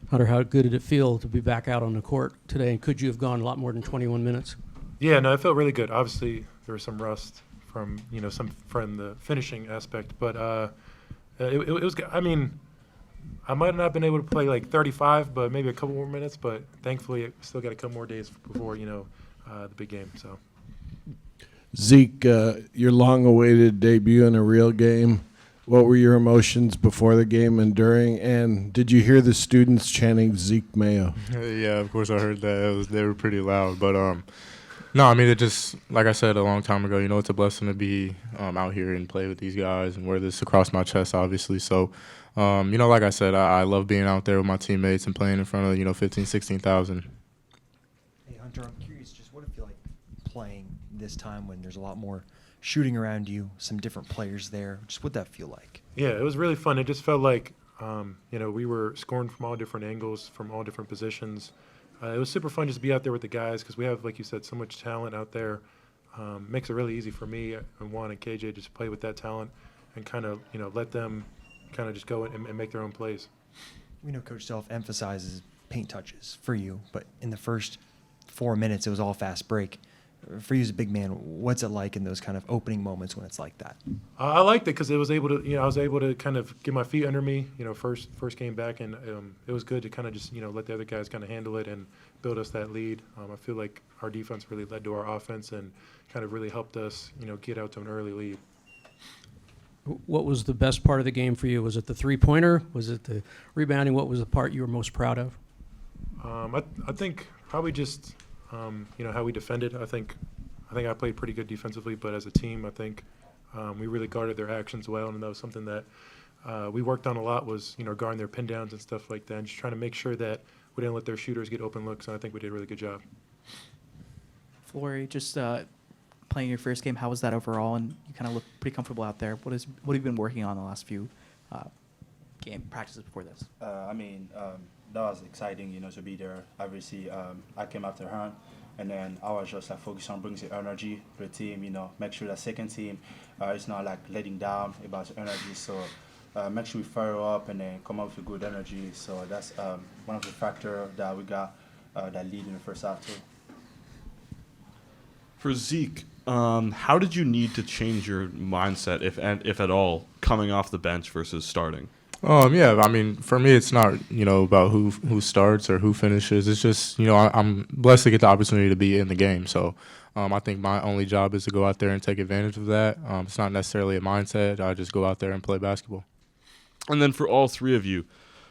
Hunter, how good did it feel to be back out on the court today? And could you have gone a lot more than 21 minutes? Yeah, no, it felt really good. Obviously, there was some rust from from the finishing aspect, but it was good. I mean, I might not have been able to play like 35, but maybe a couple more minutes. But thankfully, I still got a couple more days before the big game. So Zeke, your long-awaited debut in a real game. What were your emotions before the game and during? And did you hear the students chanting Zeke Mayo? Yeah, of course I heard that. They were pretty loud. But, no, I mean, it just, like I said a long time ago, it's a blessing to be out here and play with these guys and wear this across my chest, obviously. So, like I said, I love being out there with my teammates and playing in front of, 15, 16,000. Hey, Hunter, I'm curious just what it feel like playing this time when there's a lot more shooting around you, some different players there. Just what that feel like? yeah, it was really fun. It just felt like we were scoring from all different angles, from all different positions. It was super fun just to be out there with the guys because we have, like you said, so much talent out there. Makes it really easy for me and Juan and KJ just play with that talent and kind of let them kind of just go and make their own plays. We know Coach Self emphasizes paint touches for you, but in the first 4 minutes, it was all fast break. For you as a big man, what's it like in those kind of opening moments when it's like that? I liked it because I was able to kind of get my feet under me, first game back, and it was good to kind of just let the other guys kind of handle it and build us that lead. I feel like our defense really led to our offense and kind of really helped us, get out to an early lead. What was the best part of the game for you? Was it the three-pointer? Was it the rebounding? What was the part you were most proud of? I think probably just how we defended. I think I played pretty good defensively, but as a team, I think we really guarded their actions well, and that was something that we worked on a lot was guarding their pin downs and stuff like that, and just trying to make sure that we didn't let their shooters get open looks, and I think we did a really good job. Flory, just playing your first game, how was that overall? And you kind of look pretty comfortable out there. What have you been working on the last few game practices before this? That was exciting, to be there. Obviously, I came after Hunt, and then I was just focused on bringing the energy to the team. Make sure the second team is not letting down about the energy. So make sure we fire up and then come up with good energy. So that's one of the factors that we got that lead in the first half too. For Zeke, how did you need to change your mindset, if at all, coming off the bench versus starting? Yeah, I mean, for me, it's not, about who starts or who finishes. It's just, I'm blessed to get the opportunity to be in the game. So I think my only job is to go out there and take advantage of that. It's not necessarily a mindset. I just go out there and play basketball. And then for all three of you,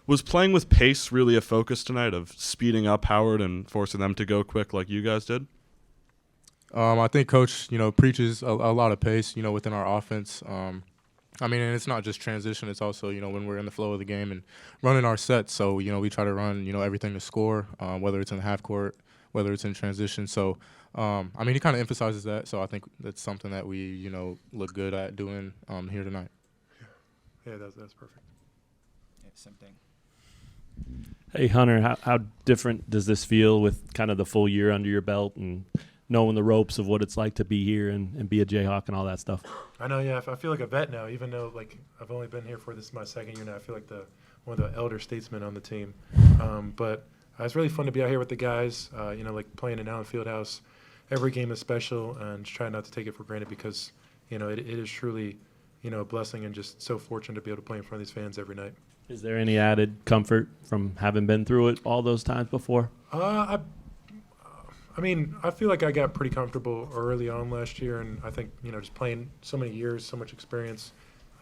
was playing with pace really a focus tonight of speeding up Howard and forcing them to go quick like you guys did? I think Coach, preaches a lot of pace, within our offense. And it's not just transition. It's also, when we're in the flow of the game and running our sets. So, we try to run, everything to score, whether it's in the half court, whether it's in transition. So, he kind of emphasizes that. So I think that's something that we, look good at doing here tonight. Yeah, that's perfect. Yeah, same thing. Hey, Hunter, how different does this feel with kind of the full year under your belt and knowing the ropes of what it's like to be here and be a Jayhawk and all that stuff? I know, yeah. I feel like a vet now, even though I've only been here this is my second year now. I feel like one of the elder statesmen on the team. But it's really fun to be out here with the guys. Playing in Allen Fieldhouse. Every game is special, and just try not to take it for granted because it is truly a blessing and just so fortunate to be able to play in front of these fans every night. Is there any added comfort from having been through it all those times before? I feel like I got pretty comfortable early on last year, and I think, just playing so many years, so much experience,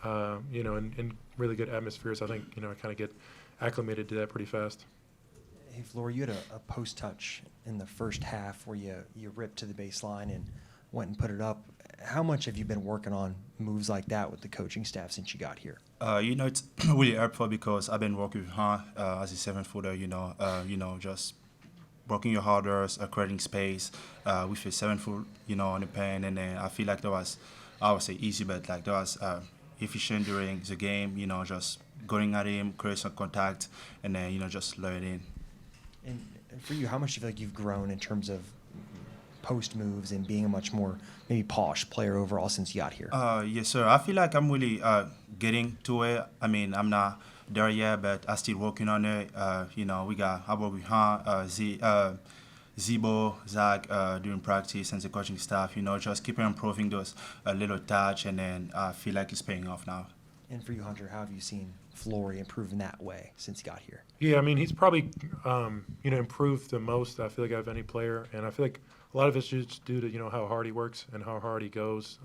in really good atmospheres, I think, I kind of get acclimated to that pretty fast. Hey, Floor, you had a post touch in the first half where you ripped to the baseline and went and put it up. How much have you been working on moves like that with the coaching staff since you got here? It's really helpful because I've been working with Han as a 7-footer, just working your hardest, creating space with your 7-foot, on the pen, and then I feel like that was, I would say easy, but that was efficient during the game, just going at him, create some contact, and then, just lay it in. And for you, how much do you feel like you've grown in terms of post moves and being a much more maybe polished player overall since you got here? Yes, sir. I feel like I'm really getting to it. I'm not there yet, but I'm still working on it. You know, I work with Han, Zibo, Zach during practice and the coaching staff. You know, just keep improving those little touch, and then I feel like it's paying off now. And for you, Hunter, how have you seen Flory improve in that way since he got here? Yeah, I mean, he's probably, improved the most, I feel like, out of any player. And I feel like a lot of it's just due to, how hard he works and how hard he goes.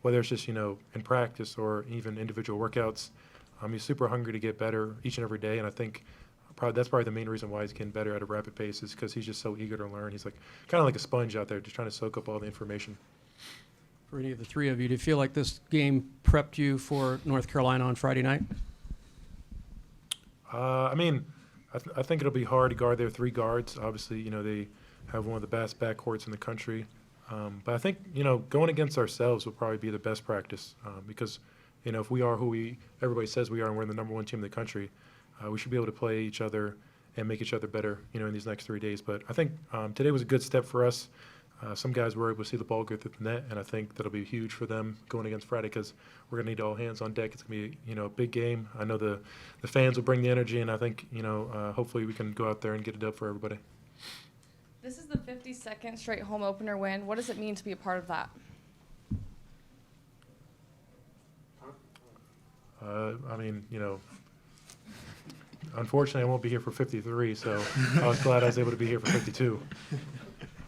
Whether it's just, in practice or even individual workouts. He's super hungry to get better each and every day. And I think that's probably the main reason why he's getting better at a rapid pace is because he's just so eager to learn. He's like kind of like a sponge out there just trying to soak up all the information. For any of the three of you, do you feel like this game prepped you for North Carolina on Friday night? I mean, I think it'll be hard to guard their three guards. Obviously, they have one of the best backcourts in the country. But I think, going against ourselves will probably be the best practice because, if we are who everybody says we are and we're the number one team in the country, we should be able to play each other and make each other better, in these next 3 days. But I think today was a good step for us. Some guys were able to see the ball go through the net, and I think that'll be huge for them going against Friday because we're going to need all hands on deck. It's going to be, a big game. I know the fans will bring the energy, and I think, hopefully we can go out there and get it up for everybody. This is the 52nd straight home opener win. What does it mean to be a part of that? I mean, unfortunately, I won't be here for 53, so I was glad I was able to be here for 52.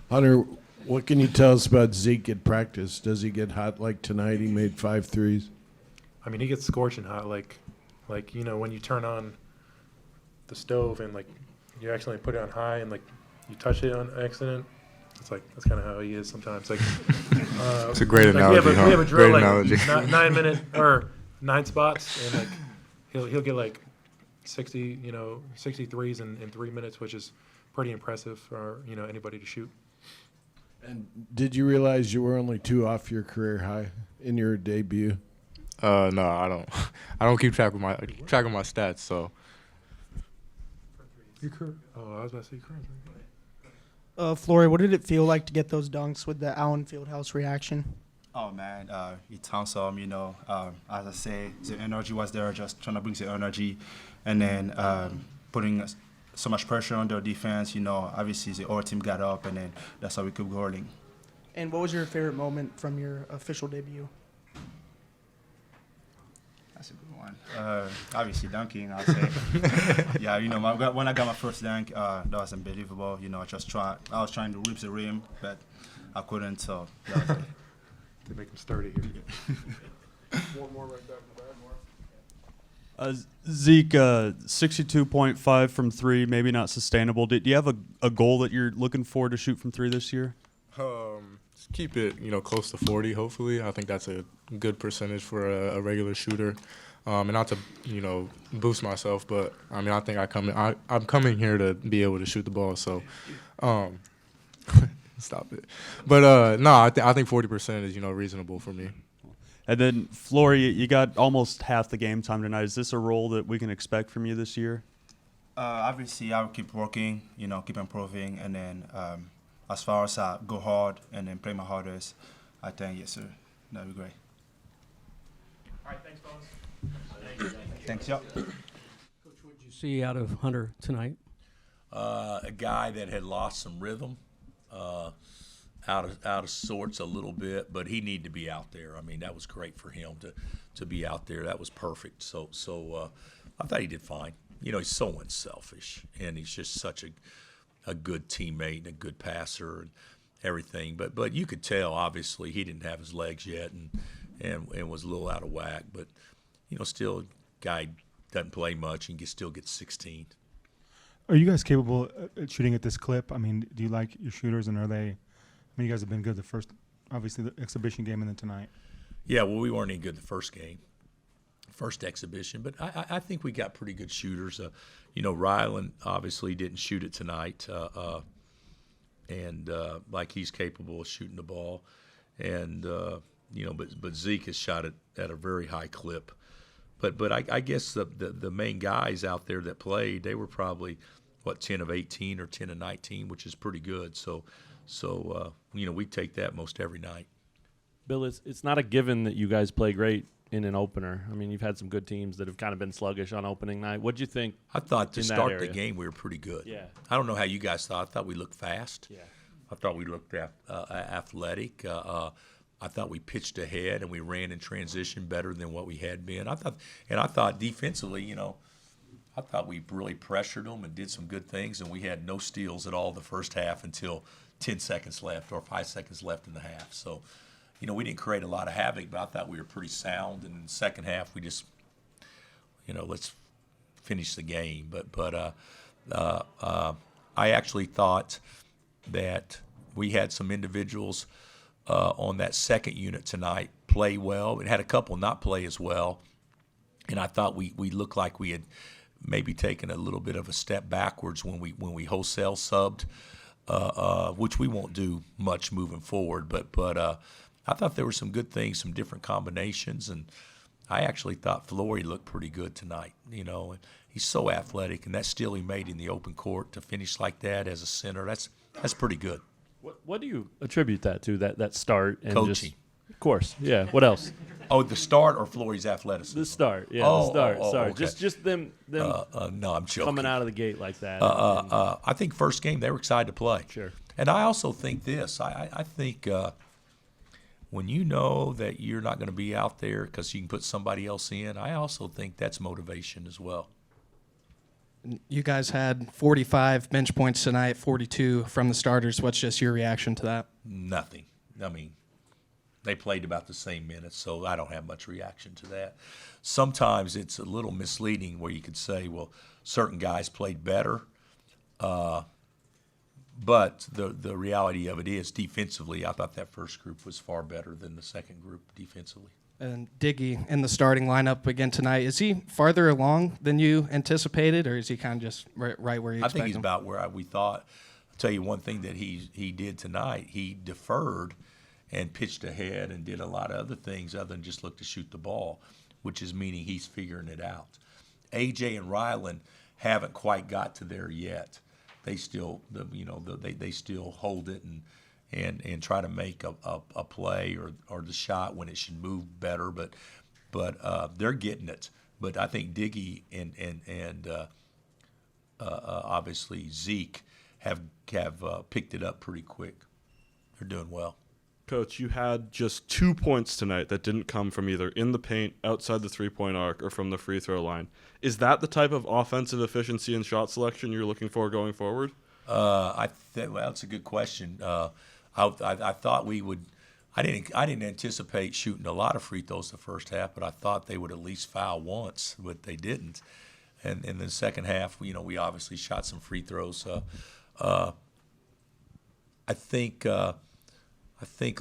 Hunter, what can you tell us about Zeke at practice? Does he get hot like tonight? He made 5 threes. I mean, he gets scorching hot, like when you turn on the stove and you accidentally put it on high and you touch it on accident. It's that's kind of how he is sometimes. It's a great analogy. We have a drill Great analogy. 9 minute or 9 spots, and he'll get 60 threes in 3 minutes, which is pretty impressive for anybody to shoot. And did you realize you were only 2 off your career high in your debut? No, I don't. I don't keep track of my stats. So. I was about to say current. Flory, what did it feel like to get those dunks with the Allen Fieldhouse reaction? Oh man, it's awesome. As I say, the energy was there, just trying to bring the energy, and then putting so much pressure on their defense. Obviously the whole team got up, and then that's how we kept going. And what was your favorite moment from your official debut? That's a good one. Obviously dunking, I'll say. Yeah, when I got my first dunk, that was unbelievable. I was trying to rip the rim, but I couldn't. So that was it. They make him sturdy here. One more right back in the back. Zeke, 62.5 from 3, maybe not sustainable. Do you have a goal that you're looking for to shoot from 3 this year? Keep it, close to 40. Hopefully, I think that's a good percentage for a regular shooter. And not to, boost myself, but I mean, I think I'm coming here to be able to shoot the ball. So, stop it. But no, I think 40% is reasonable for me. And then, Flory, you got almost half the game time tonight. Is this a role that we can expect from you this year? Obviously, I'll keep working, keep improving, and then as far as I go hard and then play my hardest, I think, yes, sir, that'd be great. All right, thanks, fellas. Thanks, y'all. Coach, what did you see out of Hunter tonight? A guy that had lost some rhythm, out of sorts a little bit, but he needed to be out there. I mean, that was great for him to be out there. That was perfect. So I thought he did fine. He's so unselfish, and he's just such a good teammate and a good passer and everything. But you could tell, obviously, he didn't have his legs yet and was a little out of whack. But, still, guy doesn't play much and still gets 16. Are you guys capable at shooting at this clip? I mean, do you like your shooters, and are they – I mean, you guys have been good obviously the exhibition game and then tonight. Yeah, well, we weren't any good the first game, first exhibition, but I think we got pretty good shooters. Rylan obviously didn't shoot it tonight, and he's capable of shooting the ball. And, but Zeke has shot it at a very high clip. But I guess the main guys out there that played, they were probably, 10 of 18 or 10 of 19, which is pretty good. So we take that most every night. Bill, it's not a given that you guys play great in an opener? I mean, you've had some good teams that have kind of been sluggish on opening night. What'd you think? I thought to in that start the area? game we were pretty good. Yeah. I don't know how you guys thought. I thought we looked fast. Yeah. I thought we looked athletic. I thought we pitched ahead and we ran in transition better than what we had been. I thought defensively, I thought we really pressured them and did some good things, and we had no steals at all the first half until 10 seconds left or 5 seconds left in the half. So, we didn't create a lot of havoc, but I thought we were pretty sound. And in the second half, we just, let's finish the game. But I actually thought that we had some individuals on that second unit tonight play well. It had a couple not play as well, and I thought we looked like we had maybe taken a little bit of a step backwards when we wholesale subbed, which we won't do much moving forward. But I thought there were some good things, some different combinations, and I actually thought Flory looked pretty good tonight. He's so athletic, and that steal he made in the open court to finish like that as a center, that's pretty good. What do you attribute that to? That start and Coaching. Just, of course, yeah. What else? Oh, the start or Flory's athleticism? The start, yeah. Oh, the start. oh, Sorry, okay. just them. No, I'm joking. Coming out of the gate like that. I think first game they were excited to play. Sure. And I also think this. I think when you know that you're not going to be out there because you can put somebody else in, I also think that's motivation as well. You guys had 45 bench points tonight, 42 from the starters. What's just your reaction to that? Nothing. I mean, they played about the same minutes, so I don't have much reaction to that. Sometimes it's a little misleading where you could say, well, certain guys played better. But the reality of it is, defensively, I thought that first group was far better than the second group defensively. And Diggy in the starting lineup again tonight. Is he farther along than you anticipated, or is he kind of just right where you expect him? I think he's about where we thought. I'll tell you one thing that he did tonight. He deferred and pitched ahead and did a lot of other things other than just look to shoot the ball, which is meaning he's figuring it out. AJ and Ryland haven't quite got to there yet. They still, they still hold it and try to make a play or the shot when it should move better, but they're getting it. But I think Diggy and obviously Zeke have picked it up pretty quick. They're doing well. Coach, you had just 2 points tonight that didn't come from either in the paint, outside the three-point arc, or from the free throw line. Is that the type of offensive efficiency and shot selection you're looking for going forward? Well, that's a good question. I thought we would. I didn't anticipate shooting a lot of free throws the first half, but I thought they would at least foul once, but they didn't. And in the second half, we obviously shot some free throws. I think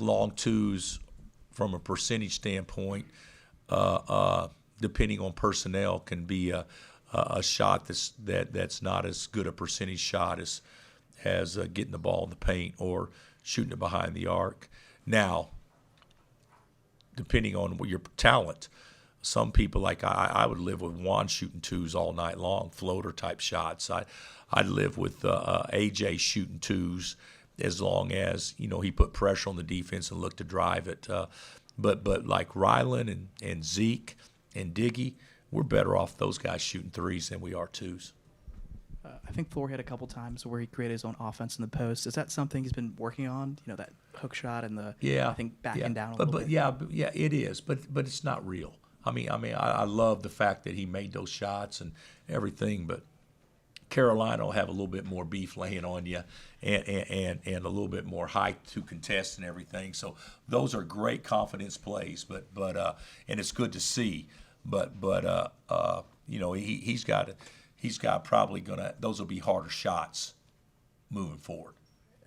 long twos, from a percentage standpoint, depending on personnel, can be a shot that's not as good a percentage shot as getting the ball in the paint or shooting it behind the arc. Now, depending on your talent, some people, like I would live with Juan shooting twos all night long, floater type shots. I'd live with AJ shooting twos as long as he put pressure on the defense and looked to drive it. But like Ryland and Zeke and Diggy, we're better off those guys shooting threes than we are twos. I think Flory had a couple times where he created his own offense in the post. Is that something he's been working on? That hook shot and I think backing down a little bit. Yeah, it is. But it's not real. I love the fact that he made those shots and everything, but Carolina will have a little bit more beef laying on you and a little bit more height to contest and everything. So those are great confidence plays, but and it's good to see. But he's got probably those will be harder shots moving forward.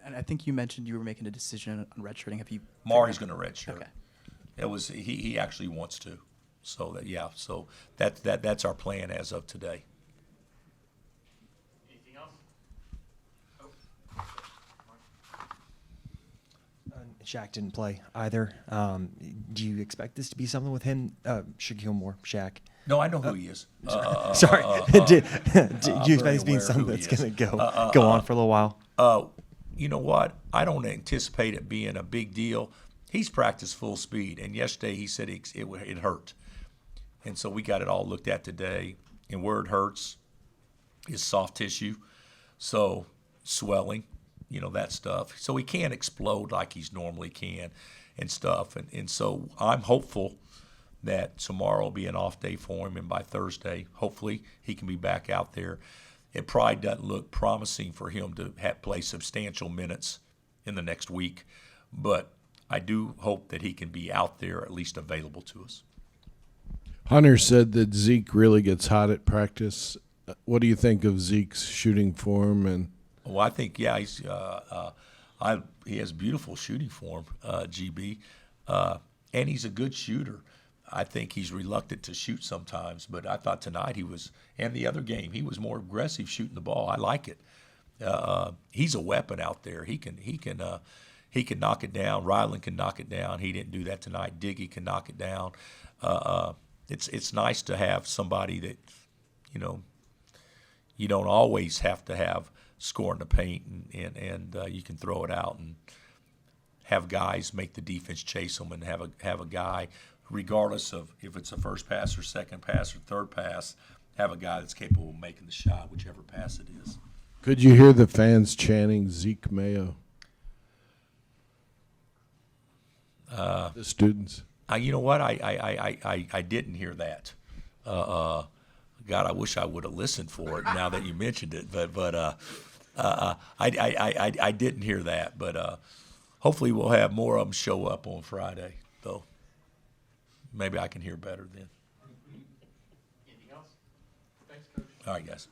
And I think you mentioned you were making a decision on redshirting. Have you? Mari's going to redshirt. Okay. It was he actually wants to. So that's our plan as of today. Shaq didn't play either. Do you expect this to be something with him? Shaquille Moore, Shaq. No, I know who he is. Sorry. Do you expect this to be something that's going to go on for a little while? You know what? I don't anticipate it being a big deal. He's practiced full speed, and yesterday he said it hurt. And so we got it all looked at today. And where it hurts is soft tissue, so swelling, that stuff. So he can't explode like he's normally can and stuff. And so I'm hopeful that tomorrow will be an off day for him, and by Thursday, hopefully, he can be back out there. It probably doesn't look promising for him to play substantial minutes in the next week, but I do hope that he can be out there, at least available to us. Hunter said that Zeke really gets hot at practice. What do you think of Zeke's shooting form? And Well, I think, yeah, he has beautiful shooting form, GB, and he's a good shooter. I think he's reluctant to shoot sometimes, but I thought tonight and the other game, he was more aggressive shooting the ball. I like it. He's a weapon out there. He can knock it down. Ryland can knock it down. He didn't do that tonight. Diggy can knock it down. It's nice to have somebody that, you don't always have to have score in the paint, and you can throw it out and have guys make the defense chase them, and have a guy, regardless of if it's a first pass or second pass or third pass, have a guy that's capable of making the shot, whichever pass it is. could you hear the fans chanting Zeke Mayo? The students. You know what? I didn't hear that. God, I wish I would have listened for it now that you mentioned it. But I didn't hear that. But hopefully we'll have more of them show up on Friday, though. Maybe I can hear better then. Anything else? Thanks, Coach. All right, guys.